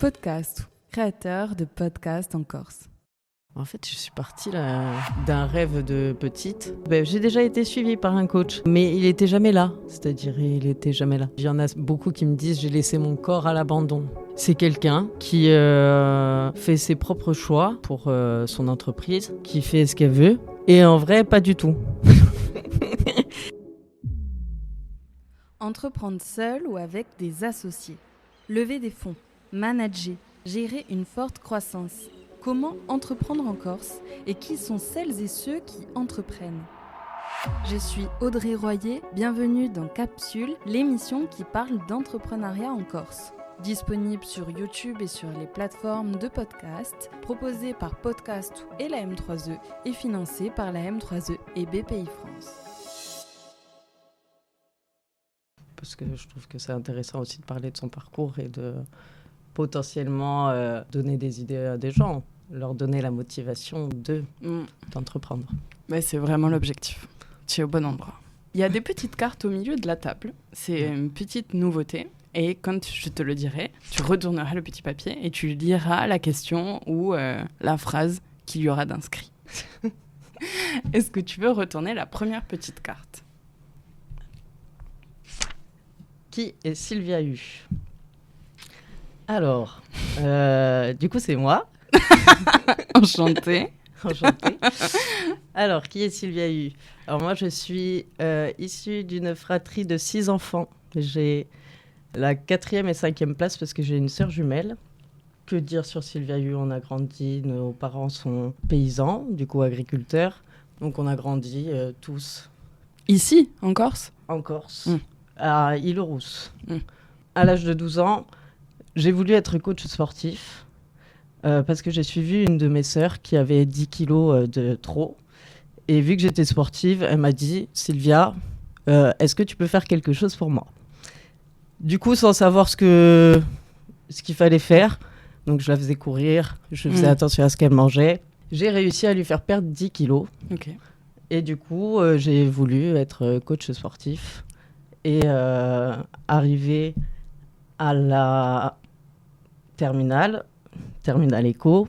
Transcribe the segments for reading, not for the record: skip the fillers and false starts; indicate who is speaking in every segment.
Speaker 1: Podcast, créateur de podcasts en Corse.
Speaker 2: En fait, je suis partie là, d'un rêve de petite. J'ai déjà été suivie par un coach, mais il n'était jamais là. C'est-à-dire, il n'était jamais là. Il y en a beaucoup qui me disent « j'ai laissé mon corps à l'abandon ». C'est quelqu'un qui fait ses propres choix pour son entreprise, qui fait ce qu'elle veut. Et en vrai, pas du tout.
Speaker 1: Entreprendre seul ou avec des associés. Lever des fonds. Manager. Gérer une forte croissance. Comment entreprendre en Corse et qui sont celles et ceux qui entreprennent? Je suis Audrey Royer, bienvenue dans Capsule, l'émission qui parle d'entrepreneuriat en Corse. Disponible sur YouTube et sur les plateformes de podcast, proposée par Podcast et la M3E et financée par la M3E et BPI France.
Speaker 2: Parce que je trouve que c'est intéressant aussi de parler de son parcours et de potentiellement donner des idées à des gens, leur donner la motivation d'entreprendre.
Speaker 3: Ouais, c'est vraiment l'objectif. Tu es au bon endroit. Il y a des petites cartes au milieu de la table. C'est une petite nouveauté. Et quand je te le dirai, tu retourneras le petit papier et tu liras la question ou la phrase qu'il y aura d'inscrit. Est-ce que tu veux retourner la première petite carte?
Speaker 2: Qui est Sylvia Hu? Alors, du coup, c'est moi.
Speaker 3: Enchantée.
Speaker 2: Enchantée. Alors, qui est Sylvia Hu? Alors, moi, je suis issue d'une fratrie de 6 enfants. J'ai la 4e et 5e place parce que j'ai une sœur jumelle. Que dire sur Sylvia Hu? On a grandi, nos parents sont paysans, du coup agriculteurs. Donc, on a grandi tous.
Speaker 3: Ici, en Corse?
Speaker 2: En Corse, à Île-aux-Rousses. À l'âge de 12 ans, j'ai voulu être coach sportif parce que j'ai suivi une de mes sœurs qui avait 10 kilos de trop. Et vu que j'étais sportive, elle m'a dit « Sylvia, est-ce que tu peux faire quelque chose pour moi ?» Du coup, sans savoir ce qu'il fallait faire, donc je la faisais courir, je faisais attention à ce qu'elle mangeait. J'ai réussi à lui faire perdre 10 kilos.
Speaker 3: Okay.
Speaker 2: Et du coup, j'ai voulu être coach sportif et arriver à la terminale éco.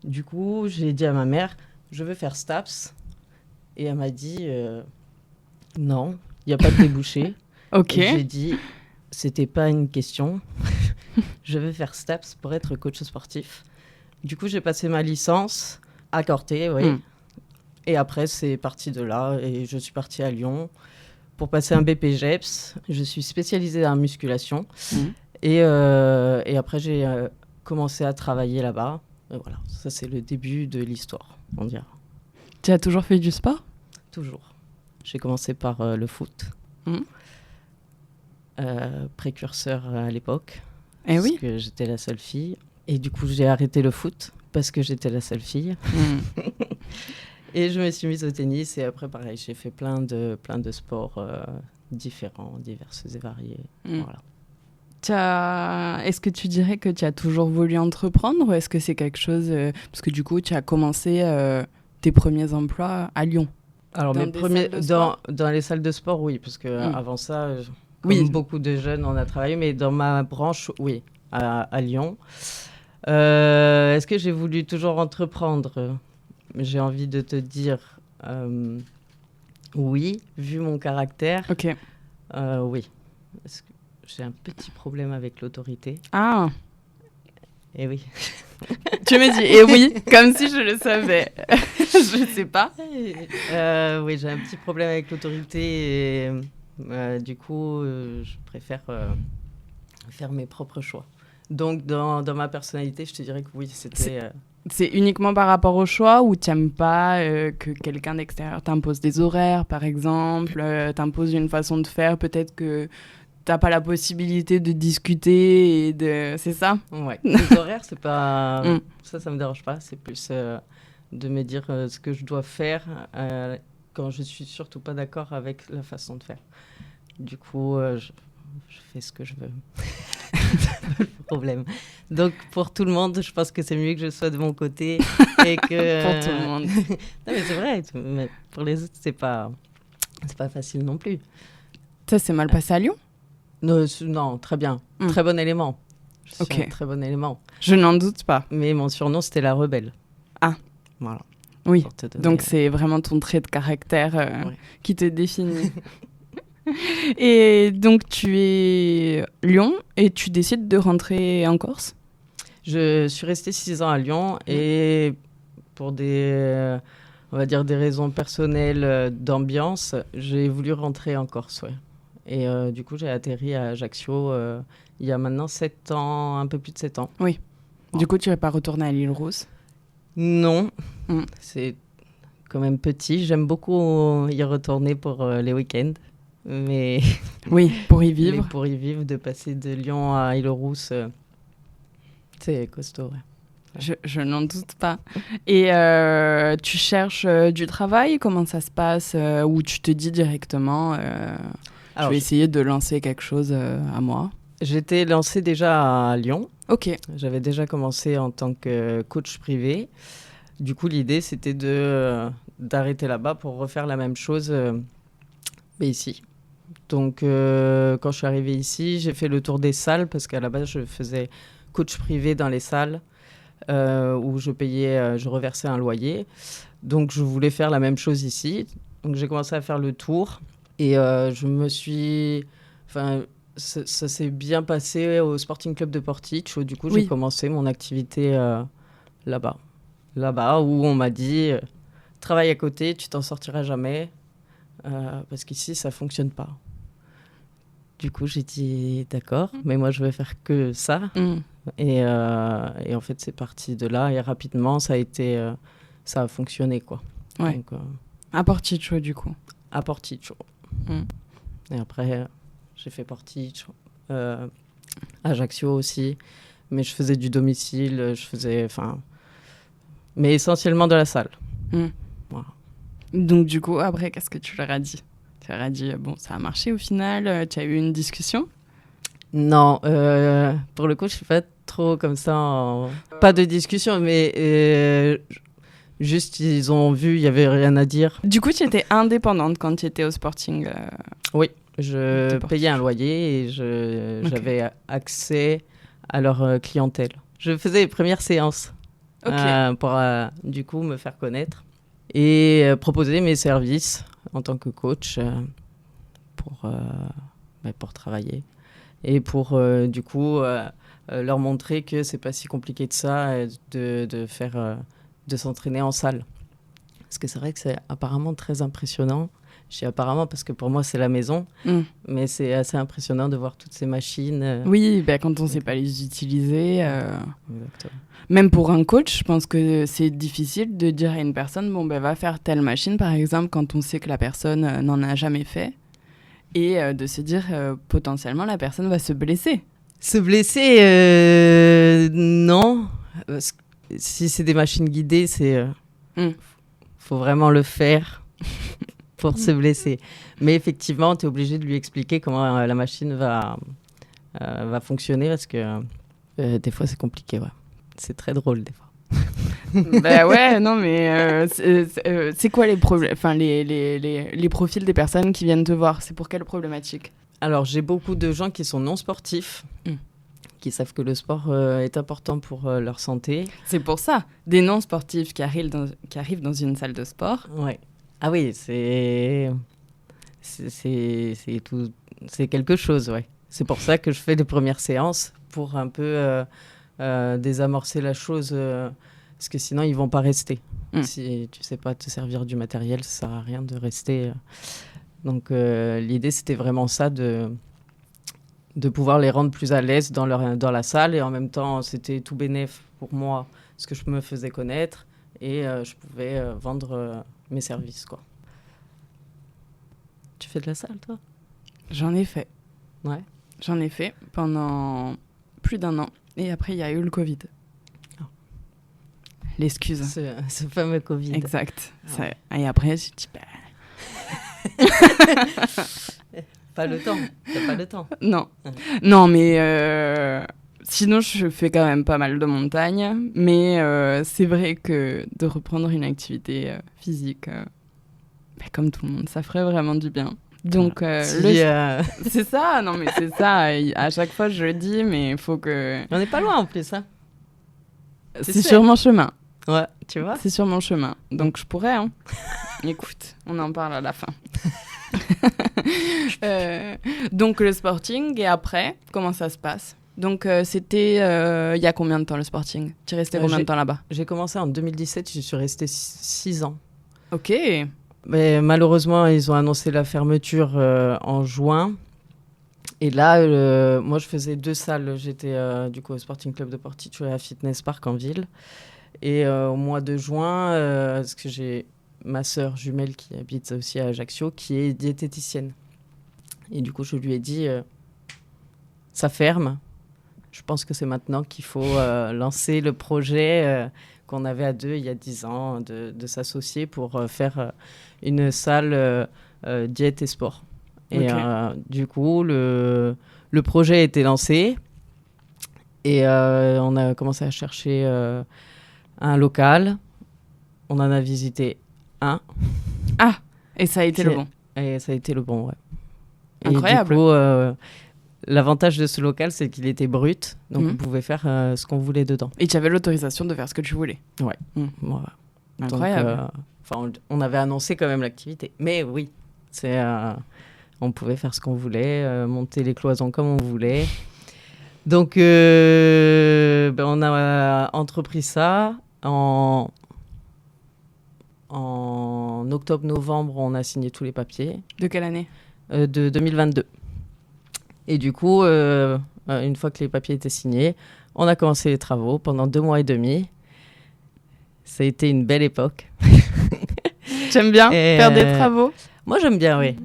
Speaker 2: Du coup, j'ai dit à ma mère, je veux faire STAPS. Et elle m'a dit, non, il n'y a pas de débouché.
Speaker 3: Ok.
Speaker 2: Et j'ai dit, c'était pas une question. Je veux faire STAPS pour être coach sportif. Du coup, j'ai passé ma licence à Corté, oui. Et après, c'est parti de là. Et je suis partie à Lyon pour passer un BPGEPS. Je suis spécialisée dans la musculation. Et après, j'ai commencé à travailler là-bas. Et voilà, ça, c'est le début de l'histoire, on dirait.
Speaker 3: Tu as toujours fait du sport?
Speaker 2: Toujours. J'ai commencé par le foot. Précurseur à l'époque. Parce que j'étais la seule fille. Et du coup, j'ai arrêté le foot parce que j'étais la seule fille. Et je me suis mise au tennis. Et après, pareil, j'ai fait plein de sports différents, divers et variés. Voilà.
Speaker 3: Est-ce que tu dirais que tu as toujours voulu entreprendre ou est-ce que c'est quelque chose... parce que du coup, tu as commencé tes premiers emplois à Lyon.
Speaker 2: Alors, mes premiers... Dans les salles de sport, oui. Parce qu'avant ça, comme beaucoup de jeunes, on a travaillé. Mais dans ma branche, oui, à Lyon. Est-ce que j'ai voulu toujours entreprendre? J'ai envie de te dire oui, vu mon caractère.
Speaker 3: Ok.
Speaker 2: Oui. Parce que j'ai un petit problème avec l'autorité.
Speaker 3: Ah.
Speaker 2: Et oui.
Speaker 3: Tu me dis et oui, comme si je le savais. Je sais pas.
Speaker 2: Oui, j'ai un petit problème avec l'autorité et du coup, je préfère faire mes propres choix. Donc, dans ma personnalité, je te dirais que oui, c'était...
Speaker 3: C'est uniquement par rapport au choix ou tu n'aimes pas que quelqu'un d'extérieur t'impose des horaires, par exemple, t'impose une façon de faire, peut-être que tu n'as pas la possibilité de discuter et de... C'est ça?
Speaker 2: Ouais. Les horaires, c'est pas... Ça me dérange pas. C'est plus de me dire ce que je dois faire quand je suis surtout pas d'accord avec la façon de faire. Du coup, je fais ce que je veux. Le problème. Donc, pour tout le monde, je pense que c'est mieux que je sois de mon côté et que...
Speaker 3: Pour tout le monde.
Speaker 2: Non, mais c'est vrai. Mais pour les autres, c'est pas facile non plus.
Speaker 3: Ça s'est mal passé à Lyon?
Speaker 2: Non, très bien. Très bon élément. Je suis un très bon élément.
Speaker 3: Je n'en doute pas.
Speaker 2: Mais mon surnom, c'était la rebelle.
Speaker 3: Ah.
Speaker 2: Voilà.
Speaker 3: Oui, donc c'est vraiment ton trait de caractère qui te définit. Et donc tu es Lyon et tu décides de rentrer en Corse ?
Speaker 2: Je suis restée 6 ans à Lyon et pour des, on va dire des raisons personnelles d'ambiance, j'ai voulu rentrer en Corse. Ouais. Et du coup, j'ai atterri à Ajaccio il y a maintenant 7 ans, un peu plus de 7 ans.
Speaker 3: Oui. Oh. Du coup, tu n'es pas retourné à l'île Rousse ?
Speaker 2: Non. C'est quand même petit. J'aime beaucoup y retourner pour les week-ends. Mais
Speaker 3: oui, pour y vivre.
Speaker 2: Mais pour y vivre, de passer de Lyon à Île-aux-Rousses, c'est costaud. Ouais.
Speaker 3: Je n'en doute pas. Et tu cherches du travail ? Comment ça se passe ? Ou tu te dis directement, je vais essayer de lancer quelque chose à moi ?
Speaker 2: J'étais lancée déjà à Lyon.
Speaker 3: Ok.
Speaker 2: J'avais déjà commencé en tant que coach privé. Du coup, l'idée, c'était d'arrêter là-bas pour refaire la même chose mais ici. Donc, quand je suis arrivée ici, j'ai fait le tour des salles parce qu'à la base, je faisais coach privé dans les salles où je reversais un loyer. Donc, je voulais faire la même chose ici. Donc, j'ai commencé à faire le tour et je me suis... Enfin, ça s'est bien passé au Sporting Club de Portici. Du coup, j'ai commencé mon activité là-bas. Là-bas où on m'a dit, travaille à côté, tu t'en sortiras jamais. Parce qu'ici, ça ne fonctionne pas. Du coup, j'ai dit d'accord, mais moi, je vais faire que ça. Et en fait, c'est parti de là. Et rapidement, ça a fonctionné, quoi.
Speaker 3: Ouais. Donc, à Portici, du coup.
Speaker 2: À Portici. Et après, j'ai fait Portici, Ajaccio aussi. Mais je faisais du domicile, mais essentiellement de la salle. Voilà.
Speaker 3: Donc, du coup, après, qu'est-ce que tu leur as dit ? Tu leur as dit, bon, ça a marché au final, tu as eu une discussion ?
Speaker 2: Non, pour le coup, je suis pas trop comme ça. Pas de discussion, mais juste, ils ont vu, il y avait rien à dire.
Speaker 3: Du coup, tu étais indépendante quand tu étais au Sporting
Speaker 2: Oui, je payais un loyer et j'avais accès à leur clientèle. Je faisais les premières séances pour, du coup, me faire connaître. Et proposer mes services en tant que coach pour travailler et pour du coup leur montrer que c'est pas si compliqué de ça de s'entraîner en salle, parce que c'est vrai que c'est apparemment très impressionnant. Je dis apparemment parce que pour moi c'est la maison, mais c'est assez impressionnant de voir toutes ces machines.
Speaker 3: Oui, quand on sait pas les utiliser. Exactement. Même pour un coach, je pense que c'est difficile de dire à une personne, va faire telle machine, par exemple, quand on sait que la personne n'en a jamais fait, et de se dire, potentiellement, la personne va se blesser.
Speaker 2: Se blesser, non. Si c'est des machines guidées, faut vraiment le faire pour se blesser. Mais effectivement, tu es obligé de lui expliquer comment la machine va fonctionner, parce que des fois, c'est compliqué, ouais. C'est très drôle, des fois.
Speaker 3: Ouais, non, mais c'est quoi les problèmes, enfin les profils des personnes qui viennent te voir ? C'est pour quelle problématique ?
Speaker 2: Alors, j'ai beaucoup de gens qui sont non sportifs, qui savent que le sport est important pour leur santé.
Speaker 3: C'est pour ça, des non sportifs qui arrivent dans une salle de sport.
Speaker 2: Ouais. Ah oui, c'est quelque chose, ouais. C'est pour ça que je fais les premières séances, pour un peu désamorcer la chose, parce que sinon ils vont pas rester. Si tu sais pas te servir du matériel, ça sert à rien de rester. Donc l'idée, c'était vraiment ça, de pouvoir les rendre plus à l'aise dans la salle, et en même temps c'était tout bénef pour moi, parce que je me faisais connaître et je pouvais vendre mes services, quoi. Tu fais de la salle, toi ?
Speaker 3: J'en ai fait.
Speaker 2: Ouais.
Speaker 3: J'en ai fait pendant plus d'1 an. Et après, il y a eu le Covid.
Speaker 2: Oh.
Speaker 3: L'excuse.
Speaker 2: Ce fameux Covid.
Speaker 3: Exact. Ah. Et après, je dis...
Speaker 2: Pas le temps. T'as pas le temps.
Speaker 3: Non. Non, mais... Sinon, je fais quand même pas mal de montagne. Mais c'est vrai que de reprendre une activité physique, comme tout le monde, ça ferait vraiment du bien. Donc,
Speaker 2: c'est
Speaker 3: ça, non mais c'est ça. À chaque fois, je le dis, mais il faut que...
Speaker 2: On n'est pas loin en plus, hein.
Speaker 3: C'est sur mon chemin.
Speaker 2: Ouais, tu vois.
Speaker 3: C'est sur mon chemin. Donc, je pourrais, hein. Écoute, on en parle à la fin. Donc, le Sporting, et après, comment ça se passe? Donc, c'était il y a combien de temps le Sporting? Tu es resté combien de temps là-bas?
Speaker 2: J'ai commencé en 2017, je suis restée 6 ans.
Speaker 3: Ok.
Speaker 2: Mais malheureusement, ils ont annoncé la fermeture en juin. Et là, moi, je faisais 2 salles. J'étais du coup au Sporting Club de Portici et à Fitness Park en ville. Et au mois de juin, parce que j'ai ma sœur jumelle qui habite aussi à Ajaccio, qui est diététicienne. Et du coup, je lui ai dit, ça ferme. Je pense que c'est maintenant qu'il faut lancer le projet qu'on avait à 2 il y a 10 ans, de s'associer pour faire une salle diète et sport. Et du coup, le projet a été lancé et on a commencé à chercher un local. On en a visité un.
Speaker 3: Ah, et ça a été le bon.
Speaker 2: Et ça a été le bon, ouais.
Speaker 3: Incroyable.
Speaker 2: Et du coup, l'avantage de ce local, c'est qu'il était brut, donc on pouvait faire ce qu'on voulait dedans.
Speaker 3: Et tu avais l'autorisation de faire ce que tu voulais.
Speaker 2: Ouais. Voilà.
Speaker 3: Incroyable.
Speaker 2: Donc, on avait annoncé quand même l'activité. Mais oui, on pouvait faire ce qu'on voulait, monter les cloisons comme on voulait. Donc, on a entrepris ça. En octobre-novembre, on a signé tous les papiers.
Speaker 3: De quelle année?
Speaker 2: De 2022. Et du coup, une fois que les papiers étaient signés, on a commencé les travaux pendant 2 mois et demi. Ça a été une belle époque.
Speaker 3: J'aime bien faire des travaux.
Speaker 2: Moi, j'aime bien, oui.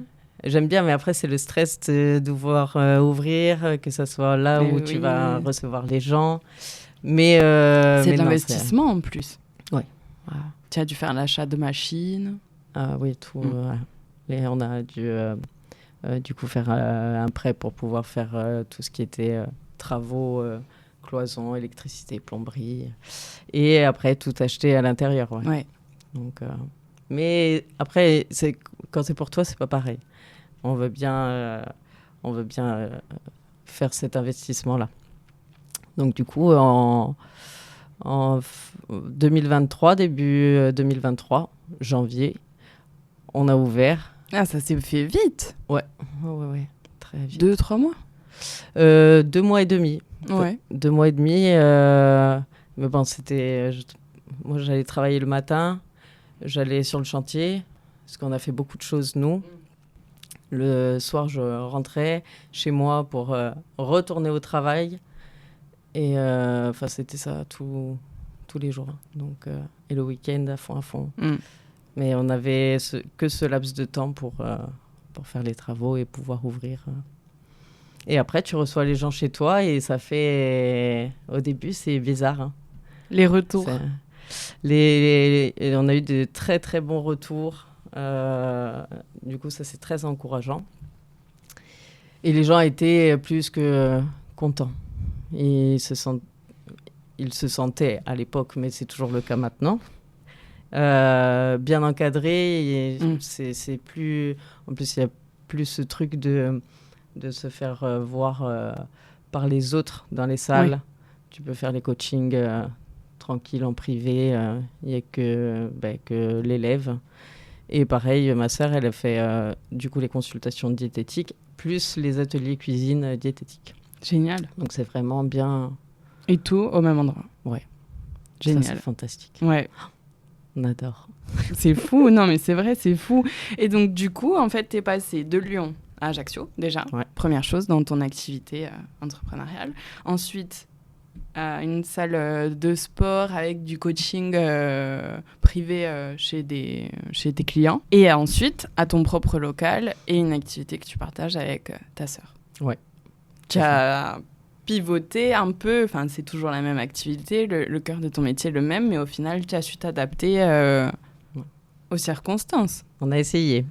Speaker 2: J'aime bien, mais après, c'est le stress de devoir ouvrir, que ce soit là où tu vas recevoir les gens. Mais,
Speaker 3: c'est de l'investissement en plus.
Speaker 2: Oui.
Speaker 3: Wow. Tu as dû faire l'achat de machines.
Speaker 2: Oui, tout. Et on a dû... du coup, faire un prêt pour pouvoir faire tout ce qui était travaux, cloisons, électricité, plomberie. Et après, tout acheter à l'intérieur. Ouais.
Speaker 3: Ouais.
Speaker 2: Donc, mais après, quand c'est pour toi, c'est pas pareil. On veut bien faire cet investissement-là. Donc, du coup, en 2023, début 2023, janvier, on a ouvert.
Speaker 3: Ah, ça s'est fait vite.
Speaker 2: Ouais, très vite.
Speaker 3: 2-3 mois
Speaker 2: 2 mois et demi.
Speaker 3: Ouais.
Speaker 2: 2 mois et demi. Mais bon, c'était... moi, j'allais travailler le matin. J'allais sur le chantier, parce qu'on a fait beaucoup de choses, nous. Le soir, je rentrais chez moi pour retourner au travail. Et c'était ça tous les jours. Donc, et le week-end, à fond. Mais on n'avait que ce laps de temps pour faire les travaux et pouvoir ouvrir. Et après, tu reçois les gens chez toi et ça fait... Au début, c'est bizarre. Hein.
Speaker 3: Les retours.
Speaker 2: On a eu de très, très bons retours. Du coup, ça, c'est très encourageant. Et les gens étaient plus que contents. Ils se sentaient à l'époque, mais c'est toujours le cas maintenant. Bien encadré, et c'est plus... En plus, il y a plus ce truc de se faire voir par les autres dans les salles. Oui. Tu peux faire les coachings tranquille en privé, il n'y a que l'élève. Et pareil, ma sœur, elle a fait du coup les consultations diététiques, plus les ateliers cuisine diététique.
Speaker 3: Génial.
Speaker 2: Donc c'est vraiment bien.
Speaker 3: Et tout au même endroit.
Speaker 2: Ouais.
Speaker 3: Génial.
Speaker 2: Ça, c'est fantastique.
Speaker 3: Ouais.
Speaker 2: On adore.
Speaker 3: C'est fou, non mais c'est vrai, c'est fou. Et donc du coup, en fait, t'es passé de Lyon à Ajaccio, déjà. Ouais. Première chose dans ton activité entrepreneuriale. Ensuite, une salle de sport avec du coaching privé chez tes clients. Et ensuite, à ton propre local et une activité que tu partages avec ta sœur.
Speaker 2: Ouais.
Speaker 3: Tu as pivoté un peu, enfin c'est toujours la même activité, le cœur de ton métier est le même, mais au final, tu as su t'adapter aux circonstances.
Speaker 2: On a essayé.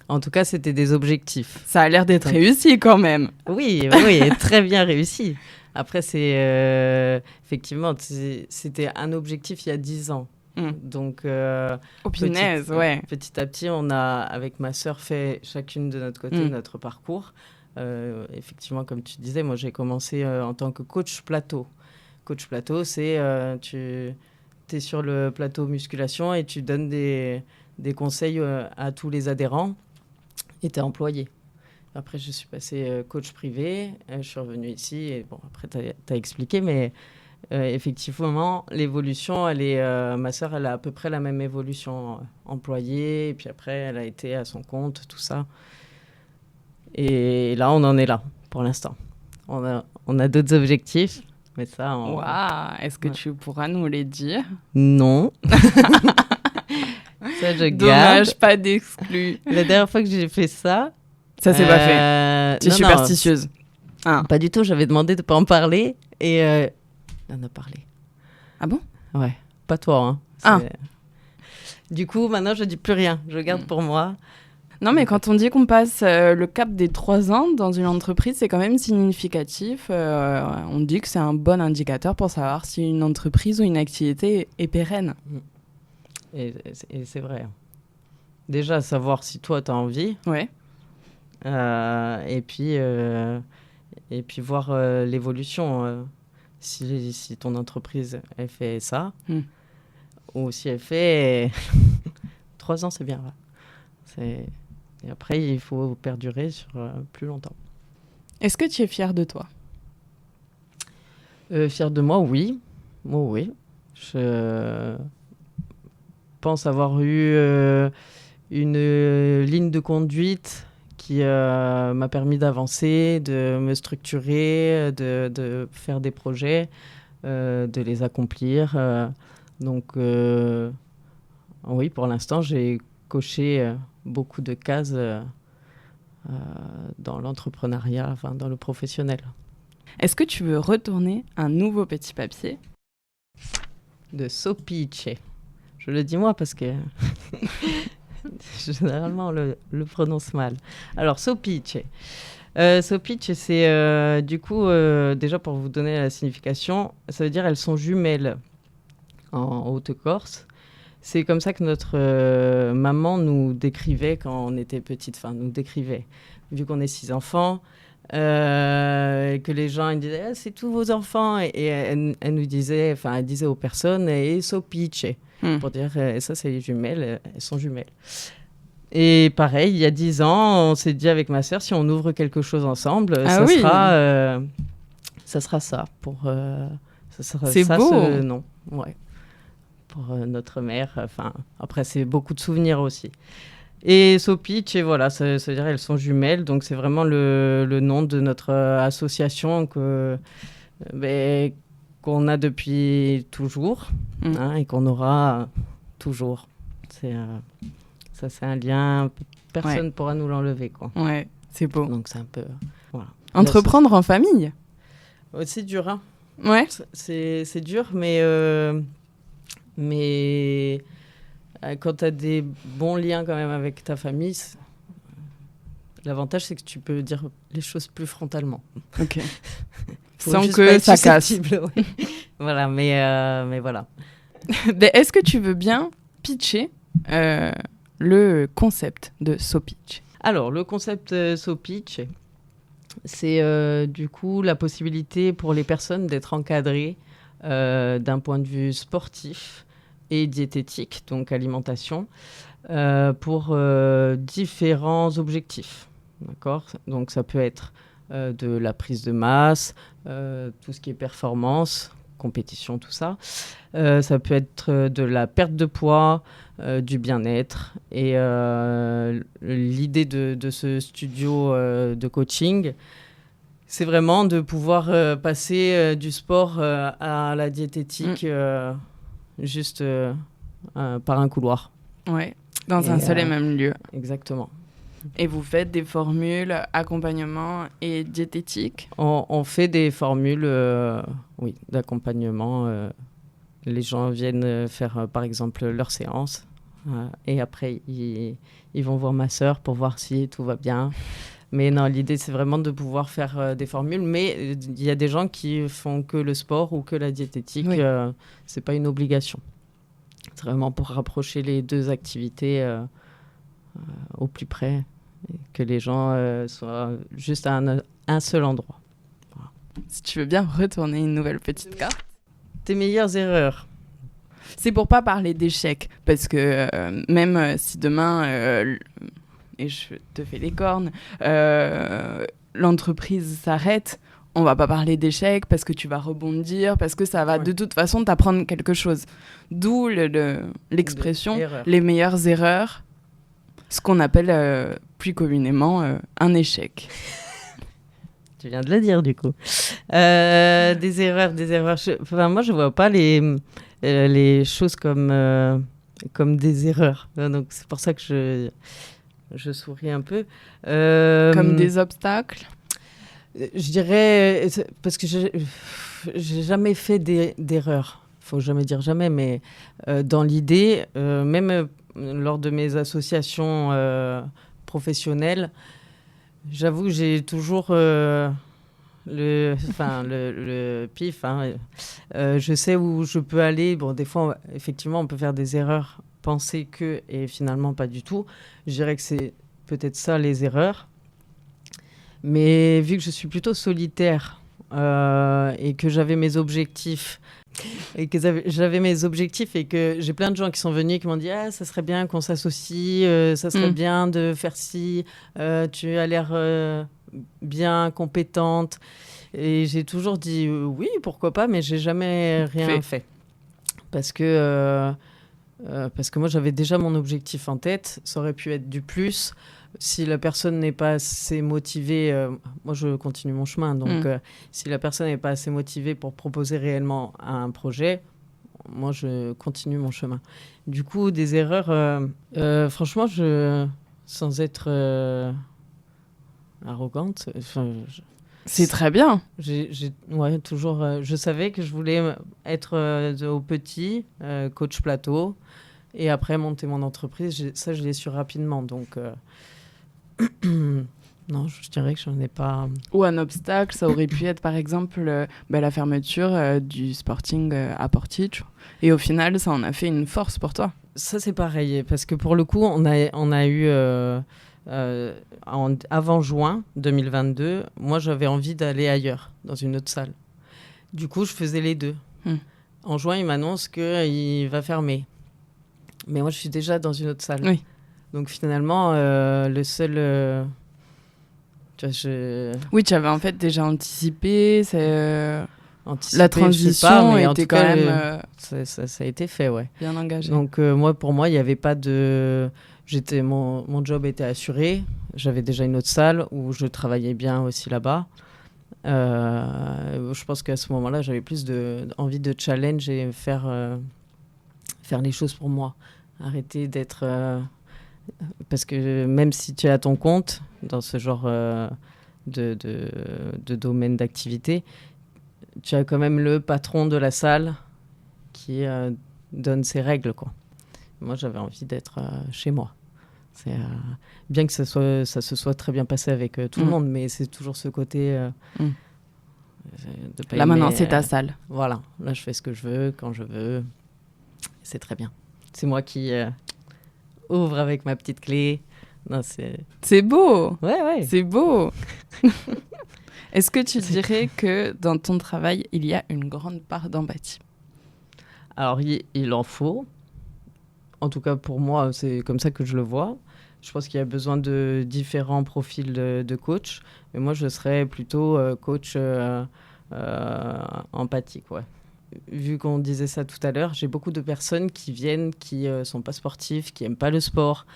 Speaker 2: En tout cas, c'était des objectifs.
Speaker 3: Ça a l'air d'être réussi quand même.
Speaker 2: Oui, très bien réussi. Après, effectivement, c'était un objectif il y a 10 ans. Donc,
Speaker 3: oh, punaise,
Speaker 2: petit à petit, on a, avec ma sœur, fait chacune de notre côté notre parcours. Effectivement, comme tu disais, moi, j'ai commencé en tant que coach plateau. Coach plateau, c'est tu es sur le plateau musculation et tu donnes des conseils à tous les adhérents et tu es employé. Après, je suis passée coach privé. Je suis revenue ici et bon, après, tu as expliqué, mais effectivement, l'évolution, ma sœur, elle a à peu près la même évolution, employée, et puis après, elle a été à son compte, tout ça. Et là, on en est là, pour l'instant. On a d'autres objectifs, mais ça...
Speaker 3: Waouh, est-ce que tu pourras nous les dire?
Speaker 2: Non. Ça, je garde.
Speaker 3: Dommage, pas d'exclus.
Speaker 2: La dernière fois que j'ai fait ça...
Speaker 3: Ça s'est pas fait. Tu es superstitieuse.
Speaker 2: Pas du tout, j'avais demandé de ne pas en parler, et... on en a parlé.
Speaker 3: Ah bon?
Speaker 2: Ouais, pas toi. Hein. Du coup, maintenant, je dis plus rien. Je garde pour moi.
Speaker 3: Non, mais quand on dit qu'on passe le cap des 3 ans dans une entreprise, c'est quand même significatif. On dit que c'est un bon indicateur pour savoir si une entreprise ou une activité est pérenne.
Speaker 2: Et c'est vrai. Déjà, savoir si toi, tu as envie.
Speaker 3: Ouais.
Speaker 2: Et puis voir l'évolution. Si ton entreprise, elle fait ça, ou si elle fait 3 ans, c'est bien. Et après, il faut perdurer sur plus longtemps.
Speaker 3: Est-ce que tu es fière de toi?
Speaker 2: Fière de moi, oui. Moi, oui. Je pense avoir eu une ligne de conduite qui m'a permis d'avancer, de me structurer, de faire des projets, de les accomplir. Donc, oui, pour l'instant, j'ai coché beaucoup de cases dans l'entrepreneuriat, enfin, dans le professionnel.
Speaker 3: Est-ce que tu veux retourner un nouveau petit papier?
Speaker 2: De Sopice. Je le dis moi parce que... Généralement, on le prononce mal. Alors, Sopice. Sopice, c'est du coup, déjà pour vous donner la signification, ça veut dire elles sont jumelles en Haute-Corse. C'est comme ça que notre maman nous décrivait quand on était petite. Enfin, nous décrivait. Vu qu'on est 6 enfants, que les gens ils disaient c'est tous vos enfants. Et elle nous disait, enfin, elle disait aux personnes et Sopice. Pour dire, ça, c'est les jumelles, elles sont jumelles. Et pareil, il y a 10 ans, on s'est dit avec ma sœur, si on ouvre quelque chose ensemble, ça sera ça.
Speaker 3: C'est
Speaker 2: ça,
Speaker 3: beau.
Speaker 2: Ce nom. Ouais. Pour notre mère. Enfin, après, c'est beaucoup de souvenirs aussi. Et Sopice, et voilà, ça veut dire elles sont jumelles. Donc, c'est vraiment le nom de notre association qu'on a depuis toujours et qu'on aura toujours. Ça, c'est un lien, personne ne pourra nous l'enlever, quoi.
Speaker 3: Ouais, c'est beau.
Speaker 2: Donc, c'est un peu... Voilà.
Speaker 3: Entreprendre en famille.
Speaker 2: C'est dur, hein.
Speaker 3: Ouais.
Speaker 2: C'est dur, mais quand tu as des bons liens quand même avec ta famille, l'avantage, c'est que tu peux dire les choses plus frontalement.
Speaker 3: Ok. Sans que ça casse.
Speaker 2: Ouais. Voilà, mais voilà.
Speaker 3: Est-ce que tu veux bien pitcher le concept de Sopice?
Speaker 2: Alors, le concept Sopice, c'est du coup la possibilité pour les personnes d'être encadrées d'un point de vue sportif et diététique, donc alimentation, pour différents objectifs. D'accord ? Donc, ça peut être de la prise de masse, tout ce qui est performance, compétition, tout ça. Ça peut être de la perte de poids, du bien-être. Et l'idée de ce studio de coaching, c'est vraiment de pouvoir passer du sport à la diététique juste par un couloir.
Speaker 3: Ouais, dans un seul et même lieu.
Speaker 2: Exactement.
Speaker 3: Et vous faites des formules accompagnement et diététique?
Speaker 2: On fait des formules d'accompagnement. Les gens viennent faire, par exemple, leur séance. Et après, ils vont voir ma sœur pour voir si tout va bien. Mais non, l'idée, c'est vraiment de pouvoir faire des formules. Mais il y a des gens qui font que le sport ou que la diététique.
Speaker 3: Oui.
Speaker 2: C'est pas une obligation. C'est vraiment pour rapprocher les deux activités au plus près, et que les gens soient juste à un seul endroit. Voilà.
Speaker 3: Si tu veux bien retourner une nouvelle petite carte.
Speaker 2: Tes meilleures erreurs.
Speaker 3: C'est pour pas parler d'échec, parce que même si demain, et je te fais les cornes, l'entreprise s'arrête, on va pas parler d'échec parce que tu vas rebondir, parce que ça va de toute façon t'apprendre quelque chose. D'où l'expression les meilleures erreurs, ce qu'on appelle plus communément un échec.
Speaker 2: Tu viens de le dire du coup. Des erreurs. Moi, je vois pas les choses comme des erreurs. Donc c'est pour ça que je souris un peu.
Speaker 3: Comme des obstacles.
Speaker 2: Je dirais, parce que j'ai jamais fait d'erreur. Faut jamais dire jamais, mais dans l'idée, même lors de mes associations professionnelles, j'avoue que j'ai toujours le pif. Hein. Je sais où je peux aller. Bon, des fois, effectivement, on peut faire des erreurs, penser que, et finalement pas du tout. Je dirais que c'est peut-être ça les erreurs. Mais vu que je suis plutôt solitaire et que j'avais mes objectifs, et que j'ai plein de gens qui sont venus et qui m'ont dit ça serait bien qu'on s'associe, ça serait bien de faire ci, tu as l'air bien compétente. Et j'ai toujours dit oui, pourquoi pas, mais j'ai jamais rien fait. Parce que moi, j'avais déjà mon objectif en tête. Ça aurait pu être du plus. Si la personne n'est pas assez motivée, moi je continue mon chemin, donc si la personne n'est pas assez motivée pour proposer réellement un projet, moi je continue mon chemin. Du coup, des erreurs, franchement, sans être arrogante,
Speaker 3: c'est très bien.
Speaker 2: Toujours, je savais que je voulais être au petit, coach plateau, et après monter mon entreprise. Ça, je l'ai su rapidement, donc... Non, je dirais que j'en ai pas.
Speaker 3: Ou un obstacle, ça aurait pu être par exemple la fermeture du Sporting à Portich. Et au final, ça en a fait une force pour toi.
Speaker 2: Ça, c'est pareil, parce que pour le coup, on a eu avant juin 2022, moi j'avais envie d'aller ailleurs, dans une autre salle. Du coup, je faisais les deux. En juin, il m'annonce qu'il va fermer. Mais moi, je suis déjà dans une autre salle.
Speaker 3: Oui.
Speaker 2: Donc finalement, le seul...
Speaker 3: Oui, tu avais en fait déjà anticipé.
Speaker 2: Anticipé,
Speaker 3: la transition
Speaker 2: mais
Speaker 3: était quand même...
Speaker 2: Ça a été fait, ouais.
Speaker 3: Bien engagé.
Speaker 2: Donc pour moi, il n'y avait pas de... Mon job était assuré. J'avais déjà une autre salle où je travaillais bien aussi là-bas. Je pense qu'à ce moment-là, j'avais plus envie de challenge et faire les choses pour moi. Arrêter d'être... Parce que même si tu es à ton compte dans ce genre de domaine d'activité, tu as quand même le patron de la salle qui donne ses règles, quoi. Moi, j'avais envie d'être chez moi. C'est bien que ça se soit très bien passé avec tout le monde, mais c'est toujours ce côté...
Speaker 3: Là, maintenant, c'est ta salle.
Speaker 2: Voilà. Là, je fais ce que je veux, quand je veux. C'est très bien. C'est moi qui... ouvre avec ma petite clé. Non,
Speaker 3: c'est beau.
Speaker 2: Ouais.
Speaker 3: C'est beau. Est-ce que tu dirais que dans ton travail, il y a une grande part d'empathie ?
Speaker 2: Alors, il en faut. En tout cas, pour moi, c'est comme ça que je le vois. Je pense qu'il y a besoin de différents profils de coach. Mais moi, je serais plutôt coach empathique, ouais. Vu qu'on disait ça tout à l'heure, j'ai beaucoup de personnes qui viennent, qui sont pas sportifs, qui aiment pas le sport,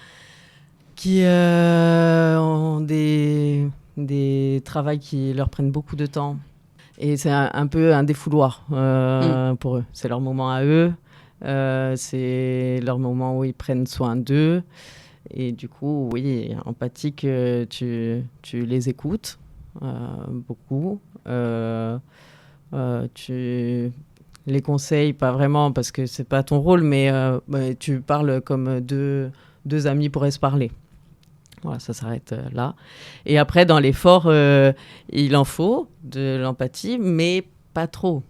Speaker 2: qui ont des travails qui leur prennent beaucoup de temps. Et c'est un peu un défouloir pour eux. C'est leur moment à eux, c'est leur moment où ils prennent soin d'eux. Et du coup, oui, empathique, tu les écoutes beaucoup. Tu les conseils, pas vraiment, parce que c'est pas ton rôle, mais tu parles comme deux amis pourraient se parler. Voilà, ça s'arrête là. Et après, dans l'effort, il en faut de l'empathie, mais pas trop.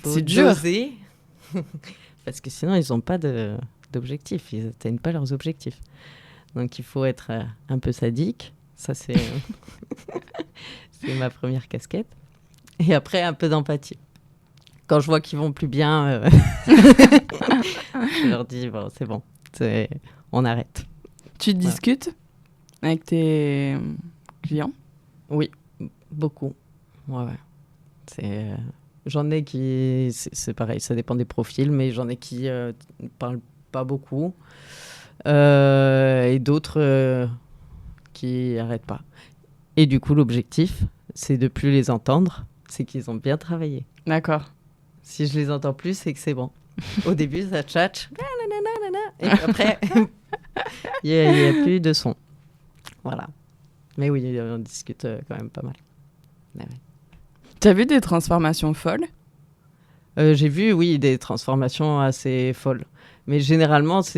Speaker 3: C'est dur.
Speaker 2: Doser. Parce que sinon, ils n'ont pas d'objectifs. Ils n'atteignent pas leurs objectifs. Donc, il faut être un peu sadique. Ça, c'est ma première casquette. Et après, un peu d'empathie. Quand je vois qu'ils vont plus bien, je leur dis, bon, c'est bon, on arrête.
Speaker 3: Tu discutes avec tes clients?
Speaker 2: Oui, beaucoup. Ouais. J'en ai qui... C'est pareil, ça dépend des profils, mais j'en ai qui ne parlent pas beaucoup. Et d'autres qui n'arrêtent pas. Et du coup, l'objectif, c'est de plus les entendre, c'est qu'ils ont bien travaillé.
Speaker 3: D'accord.
Speaker 2: Si je les entends plus, c'est que c'est bon. Au début, ça tchatche. Et puis après, il n'y a plus de son. Voilà. Mais oui, on discute quand même pas mal. Ouais.
Speaker 3: Tu as vu des transformations folles?
Speaker 2: J'ai vu, oui, des transformations assez folles. Mais généralement, ce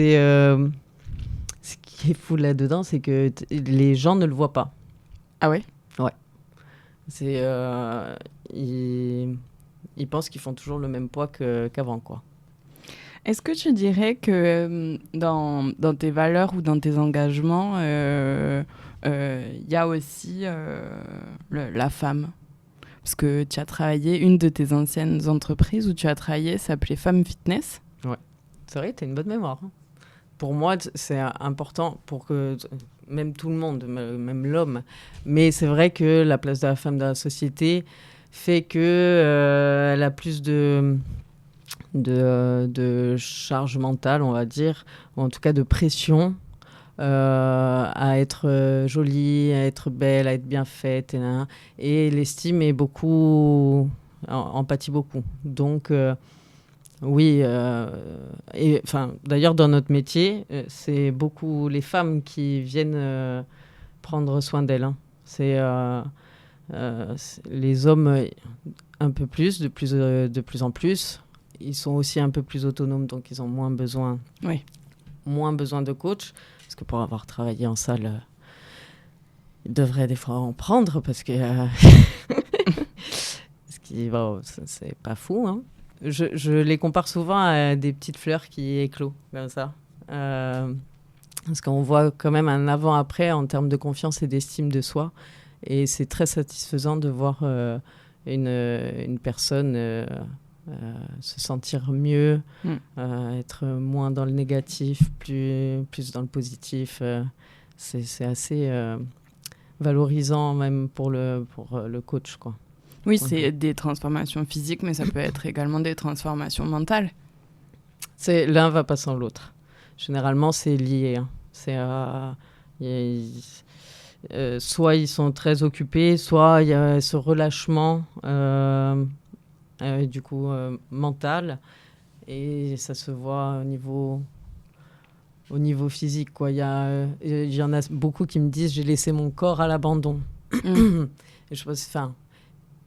Speaker 2: qui est fou là-dedans, c'est que les gens ne le voient pas.
Speaker 3: Ah ouais?
Speaker 2: Ouais. Ils pensent qu'ils font toujours le même poids qu'avant, quoi.
Speaker 3: Est-ce que tu dirais que dans tes valeurs ou dans tes engagements, y a aussi la femme? Parce que tu as travaillé, une de tes anciennes entreprises où tu as travaillé s'appelait Femme Fitness.
Speaker 2: Ouais. C'est vrai, tu as une bonne mémoire. Hein. Pour moi, c'est important pour que même tout le monde, même l'homme, mais c'est vrai que la place de la femme dans la société fait que elle a plus de charge mentale, on va dire, ou en tout cas de pression à être jolie, à être belle, à être bien faite. Et l'estime est beaucoup... empathie beaucoup. Donc, oui. D'ailleurs, dans notre métier, c'est beaucoup les femmes qui viennent prendre soin d'elles. Hein. C'est les hommes un peu plus, de plus en plus. Ils sont aussi un peu plus autonomes, donc ils ont moins besoin de coach. Parce que pour avoir travaillé en salle, ils devraient des fois en prendre, parce que c'est pas fou. Hein. Je les compare souvent à des petites fleurs qui éclosent, comme ça. Parce qu'on voit quand même un avant-après en termes de confiance et d'estime de soi. Et c'est très satisfaisant de voir une personne se sentir mieux, être moins dans le négatif, plus dans le positif. C'est assez valorisant même pour le coach, quoi.
Speaker 3: Oui, c'est des transformations physiques, mais ça peut être également des transformations mentales.
Speaker 2: L'un va pas sans l'autre. Généralement, c'est lié. Hein. Soit ils sont très occupés, soit il y a ce relâchement du coup mental, et ça se voit au niveau physique, quoi. Il y en a beaucoup qui me disent j'ai laissé mon corps à l'abandon. Et je pense,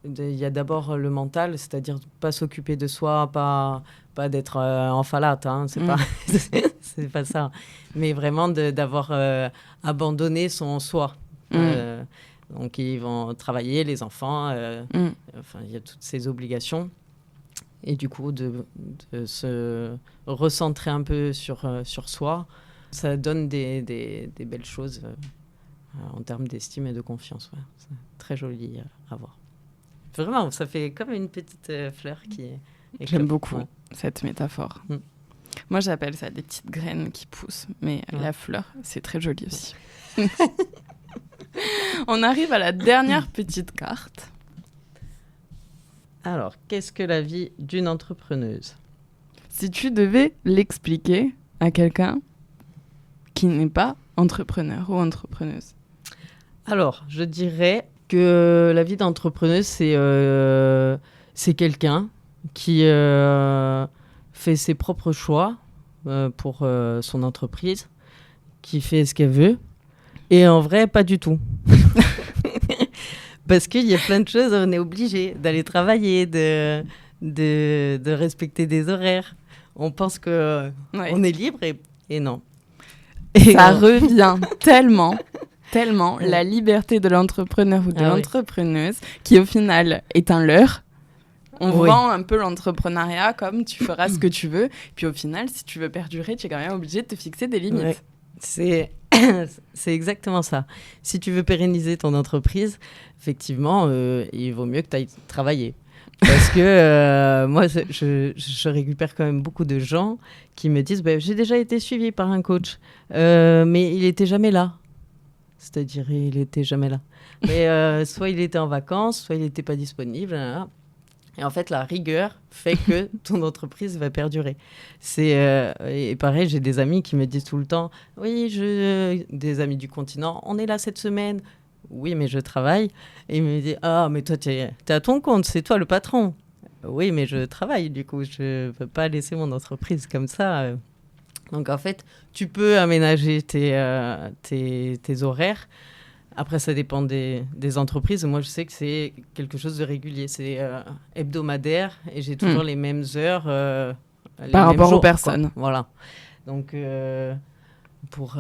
Speaker 2: il y a d'abord le mental, c'est-à-dire pas s'occuper de soi, pas d'être en falate, hein, c'est pas ça, mais vraiment d'avoir abandonné son soi. Donc ils vont travailler, les enfants, il y a toutes ces obligations, et du coup de se recentrer un peu sur soi, ça donne des belles choses en termes d'estime et de confiance. Ouais. C'est très joli à voir. Vraiment, ça fait comme une petite fleur qui est...
Speaker 3: J'aime beaucoup cette métaphore. Moi, j'appelle ça des petites graines qui poussent, mais la fleur, c'est très joli aussi. On arrive à la dernière petite carte.
Speaker 2: Alors, qu'est-ce que la vie d'une entrepreneuse?
Speaker 3: Si tu devais l'expliquer à quelqu'un qui n'est pas entrepreneur ou entrepreneuse.
Speaker 2: Alors, je dirais que la vie d'entrepreneuse, c'est quelqu'un qui fait ses propres choix pour son entreprise, qui fait ce qu'elle veut. Et en vrai, pas du tout. Parce qu'il y a plein de choses, on est obligé d'aller travailler, de respecter des horaires. On pense qu'on est libre et non.
Speaker 3: Ça revient tellement la liberté de l'entrepreneur ou de l'entrepreneuse, qui au final est un leurre. On
Speaker 2: Oui.
Speaker 3: vend un peu l'entrepreneuriat comme tu feras ce que tu veux. Puis au final, si tu veux perdurer, tu es quand même obligé de te fixer des limites.
Speaker 2: Ouais. C'est c'est exactement ça. Si tu veux pérenniser ton entreprise, effectivement, il vaut mieux que tu ailles travailler. Parce que moi, je récupère quand même beaucoup de gens qui me disent bah, j'ai déjà été suivi par un coach, mais il n'était jamais là. C'est-à-dire, il n'était jamais là. Mais soit il était en vacances, soit il n'était pas disponible. Là. Et en fait, la rigueur fait que ton entreprise va perdurer. Et pareil, j'ai des amis qui me disent tout le temps, oui, des amis du continent, on est là cette semaine. Oui, mais je travaille. Et ils me disent, ah, mais toi, t'es à ton compte, c'est toi le patron. Oui, mais je travaille, du coup, je ne peux pas laisser mon entreprise comme ça. Donc, en fait, tu peux aménager tes horaires. Après, ça dépend des entreprises. Moi, je sais que c'est quelque chose de régulier. C'est hebdomadaire et j'ai toujours les mêmes heures.
Speaker 3: Par rapport
Speaker 2: jours,
Speaker 3: aux personnes.
Speaker 2: Quoi. Voilà. Donc, pour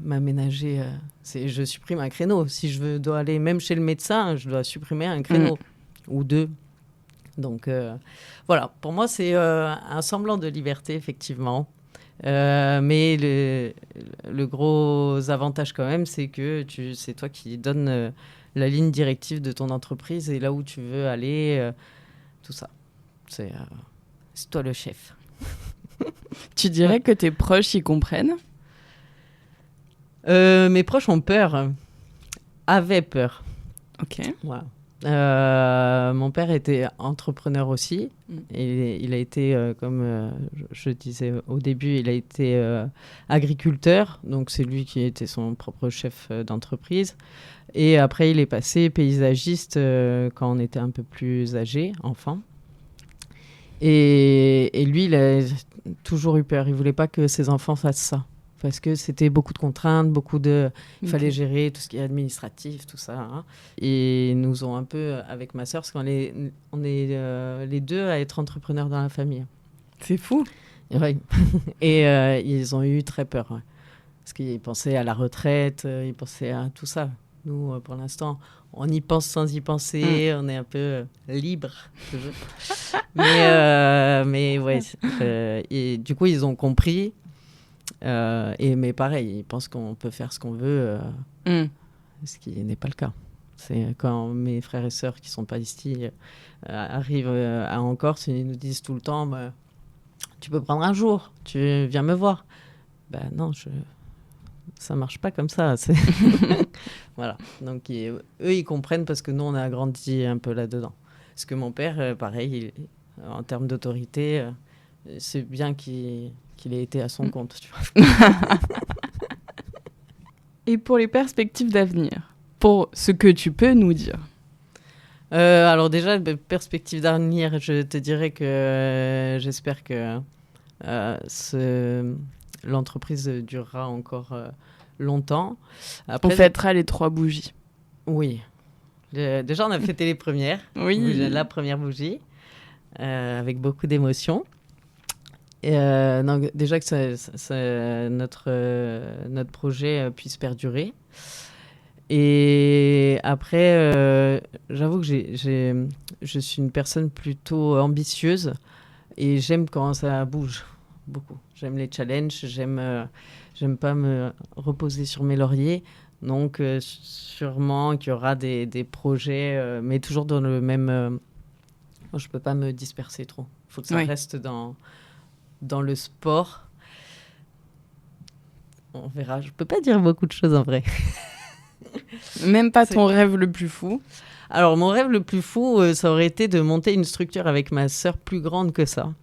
Speaker 2: m'aménager, je supprime un créneau. Si dois aller même chez le médecin, je dois supprimer un créneau ou 2. Donc, voilà. Pour moi, c'est un semblant de liberté, effectivement. Mais le gros avantage quand même, c'est que c'est toi qui donnes la ligne directive de ton entreprise et là où tu veux aller, tout ça. C'est toi le chef.
Speaker 3: Tu dirais que tes proches y comprennent ?
Speaker 2: Mes proches ont peur, avaient peur.
Speaker 3: Ok.
Speaker 2: Voilà. Mon père était entrepreneur aussi. Et il a été, comme je disais au début, il a été agriculteur. Donc, c'est lui qui était son propre chef d'entreprise. Et après, il est passé paysagiste quand on était un peu plus âgé, enfant. Et lui, il a toujours eu peur. Il ne voulait pas que ses enfants fassent ça. Parce que c'était beaucoup de contraintes, il fallait gérer tout ce qui est administratif, tout ça. Hein. Et ils nous ont un peu, avec ma sœur, parce qu'on est les deux à être entrepreneurs dans la famille.
Speaker 3: C'est fou.
Speaker 2: Oui. Et ils ont eu très peur. Ouais. Parce qu'ils pensaient à la retraite, ils pensaient à tout ça. Nous, pour l'instant, on y pense sans y penser, on est un peu libre. Mais ouais. Et du coup, ils ont compris. Mais pareil, ils pensent qu'on peut faire ce qu'on veut, ce qui n'est pas le cas. C'est quand mes frères et sœurs qui ne sont pas ici arrivent en Corse, ils nous disent tout le temps bah, tu peux prendre un jour, tu viens me voir. Ben non, ça ne marche pas comme ça. Voilà. Donc eux, ils comprennent parce que nous, on a grandi un peu là-dedans. Parce que mon père, pareil, en termes d'autorité, c'est bien qu'il ait été à son compte. Tu vois.
Speaker 3: Et pour les perspectives d'avenir, pour ce que tu peux nous dire.
Speaker 2: Alors déjà, perspectives d'avenir, je te dirais que j'espère que l'entreprise durera encore longtemps. Après,
Speaker 3: on fêtera les 3 bougies.
Speaker 2: Oui. Déjà, on a fêté les premières.
Speaker 3: Oui.
Speaker 2: La première bougie, avec beaucoup d'émotions. Donc déjà que notre projet puisse perdurer. Et après, j'avoue que je suis une personne plutôt ambitieuse et j'aime quand ça bouge beaucoup. J'aime les challenges, j'aime pas me reposer sur mes lauriers. Donc sûrement qu'il y aura des projets, mais toujours dans le même... je peux pas me disperser trop. Il faut que ça reste dans le sport. On verra. Je peux pas dire beaucoup de choses en vrai.
Speaker 3: Même pas ton rêve le plus fou?
Speaker 2: Alors, mon rêve le plus fou, ça aurait été de monter une structure avec ma sœur plus grande que ça.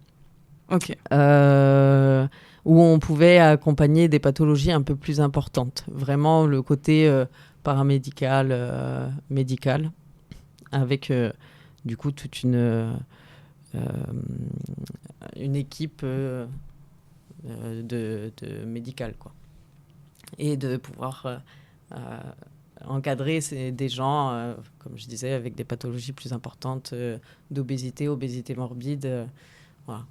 Speaker 3: Ok.
Speaker 2: Où on pouvait accompagner des pathologies un peu plus importantes. Vraiment le côté paramédical, médical, avec du coup toute une équipe de médicale, quoi. Et de pouvoir encadrer des gens, comme je disais, avec des pathologies plus importantes, d'obésité, obésité morbide, voilà,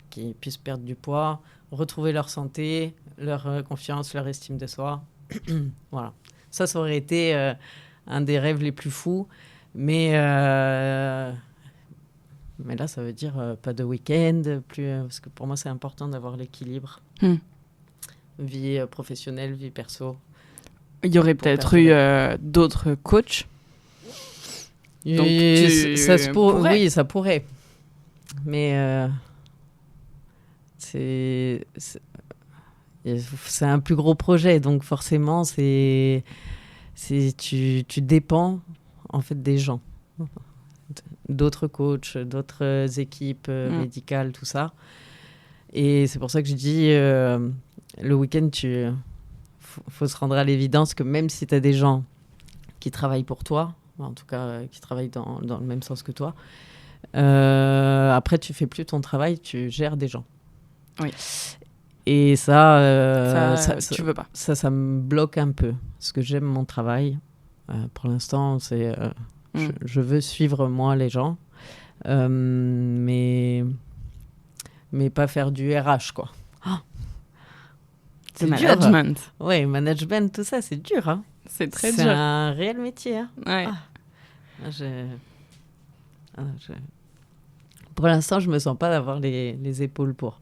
Speaker 2: qui puissent perdre du poids, retrouver leur santé, leur confiance, leur estime de soi. Voilà. Ça aurait été un des rêves les plus fous. Mais Mais là, ça veut dire pas de week-end, parce que pour moi, c'est important d'avoir l'équilibre. Vie professionnelle, vie perso.
Speaker 3: Il y aurait peut-être eu d'autres coachs. Donc,
Speaker 2: oui, ça pourrait. Mais c'est un plus gros projet, donc forcément, tu dépends en fait des gens, d'autres coachs, d'autres équipes médicales, tout ça. Et c'est pour ça que je dis, le week-end, faut se rendre à l'évidence que même si tu as des gens qui travaillent pour toi, en tout cas qui travaillent dans le même sens que toi, après tu fais plus ton travail, tu gères des gens.
Speaker 3: Oui.
Speaker 2: Et ça
Speaker 3: tu veux pas.
Speaker 2: Ça me bloque un peu, parce que j'aime mon travail. Pour l'instant, c'est je veux suivre moi les gens, mais pas faire du RH, quoi.
Speaker 3: C'est management.
Speaker 2: Oui, management, tout ça, c'est dur. Hein.
Speaker 3: C'est très dur.
Speaker 2: C'est un réel métier. Hein.
Speaker 3: Ouais.
Speaker 2: Pour l'instant, je me sens pas d'avoir les épaules pour.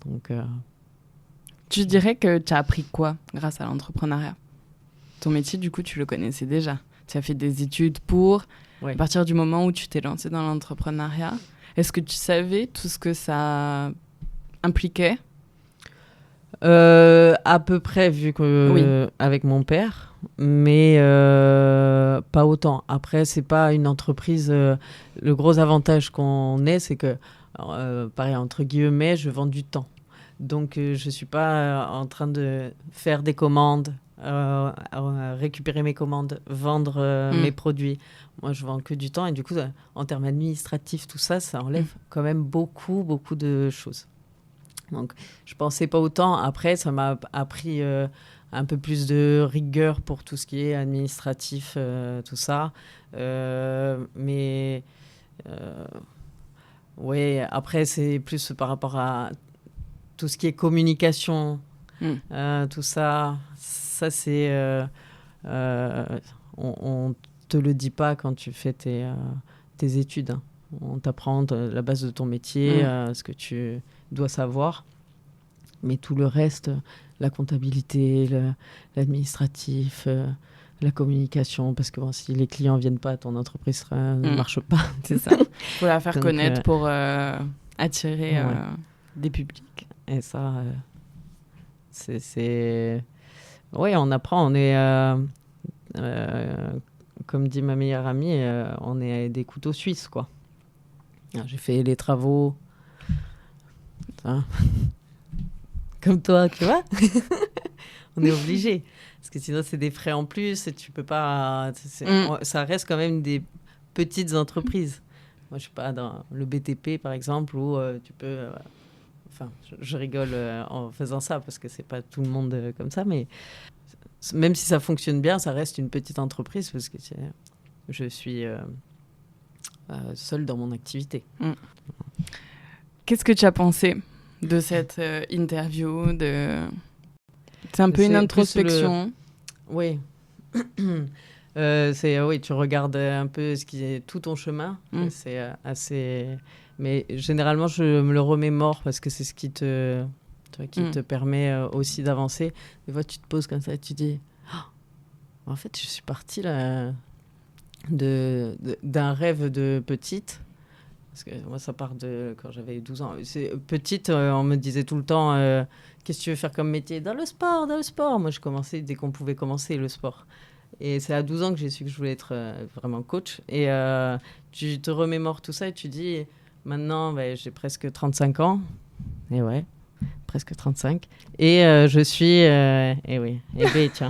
Speaker 2: Donc,
Speaker 3: tu dirais que tu as appris quoi grâce à l'entrepreneuriat ? Ton métier, du coup, tu le connaissais déjà. Tu as fait des études pour.
Speaker 2: Ouais.
Speaker 3: À partir du moment où tu t'es lancé dans l'entrepreneuriat, est-ce que tu savais tout ce que ça impliquait ?
Speaker 2: À peu près, vu que avec mon père, mais pas autant. Après, c'est pas une entreprise. Le gros avantage qu'on ait, c'est que, pareil, entre guillemets, je vends du temps. Donc, je suis pas en train de faire des commandes, récupérer mes commandes, vendre mes produits. Moi, je vends que du temps. Et du coup, en termes administratifs, tout ça, ça enlève quand même beaucoup, beaucoup de choses. Donc, je pensais pas autant. Après, ça m'a appris un peu plus de rigueur pour tout ce qui est administratif, tout ça. Mais ouais, après, c'est plus par rapport à tout ce qui est communication, tout ça. Ça, c'est... on te le dit pas quand tu fais tes études. Hein. On t'apprend la base de ton métier, ce que tu dois savoir. Mais tout le reste, la comptabilité, l'administratif, la communication, parce que si les clients viennent pas, ton entreprise ne marche pas.
Speaker 3: C'est ça. Il faut la faire connaître pour attirer des publics.
Speaker 2: Et ça, c'est... Oui, on apprend. On est, comme dit ma meilleure amie, on est des couteaux suisses, quoi. J'ai fait les travaux... Hein. Comme toi, tu vois. On est obligé. Parce que sinon, c'est des frais en plus. Et tu peux pas... Ça reste quand même des petites entreprises. Moi, je suis pas dans le BTP, par exemple, où tu peux... Enfin, je rigole en faisant ça, parce que c'est pas tout le monde comme ça. Mais même si ça fonctionne bien, ça reste une petite entreprise, parce que je suis seule dans mon activité.
Speaker 3: Qu'est-ce que tu as pensé de cette interview C'est un peu une introspection.
Speaker 2: Oui. Oui, tu regardes un peu ce qui est tout ton chemin. C'est assez... Mais généralement, je me le remémore, parce que c'est ce qui te permet aussi d'avancer. Des fois, tu te poses comme ça et tu dis... en fait, je suis partie là, d'un rêve de petite. Parce que moi, ça part de quand j'avais 12 ans. Petite, on me disait tout le temps, qu'est-ce que tu veux faire comme métier ? Dans le sport. Moi, je commençais dès qu'on pouvait commencer le sport. Et c'est à 12 ans que j'ai su que je voulais être vraiment coach. Et tu te remémores tout ça et tu dis, maintenant, j'ai presque 35 ans. Et ouais, presque 35. Et je suis... tiens.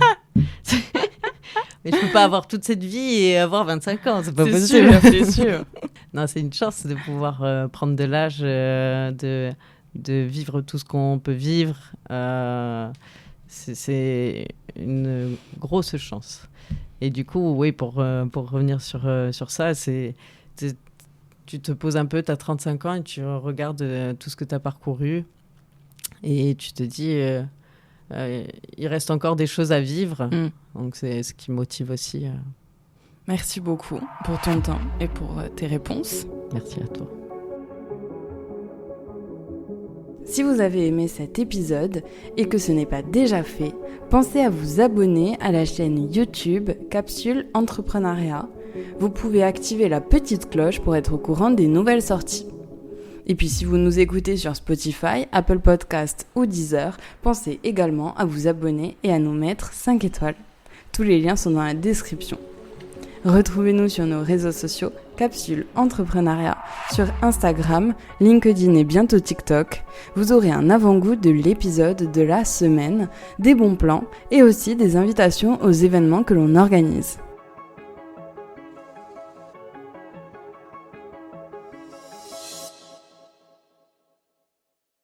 Speaker 2: Mais je peux pas avoir toute cette vie et avoir 25 ans, c'est pas possible.
Speaker 3: C'est sûr.
Speaker 2: Non, c'est une chance de pouvoir prendre de l'âge, de vivre tout ce qu'on peut vivre. C'est une grosse chance. Et du coup, oui, pour revenir sur ça, tu te poses un peu, tu as 35 ans et tu regardes tout ce que tu as parcouru et tu te dis... il reste encore des choses à vivre. Donc, c'est ce qui motive aussi.
Speaker 3: Merci beaucoup pour ton temps et pour tes réponses.
Speaker 2: Merci à toi.
Speaker 1: Si vous avez aimé cet épisode et que ce n'est pas déjà fait, pensez à vous abonner à la chaîne YouTube Capsule Entrepreneuriat. Vous pouvez activer la petite cloche pour être au courant des nouvelles sorties. Et puis si vous nous écoutez sur Spotify, Apple Podcasts ou Deezer, pensez également à vous abonner et à nous mettre 5 étoiles. Tous les liens sont dans la description. Retrouvez-nous sur nos réseaux sociaux Capsule Entrepreneuriat, sur Instagram, LinkedIn et bientôt TikTok. Vous aurez un avant-goût de l'épisode de la semaine, des bons plans et aussi des invitations aux événements que l'on organise.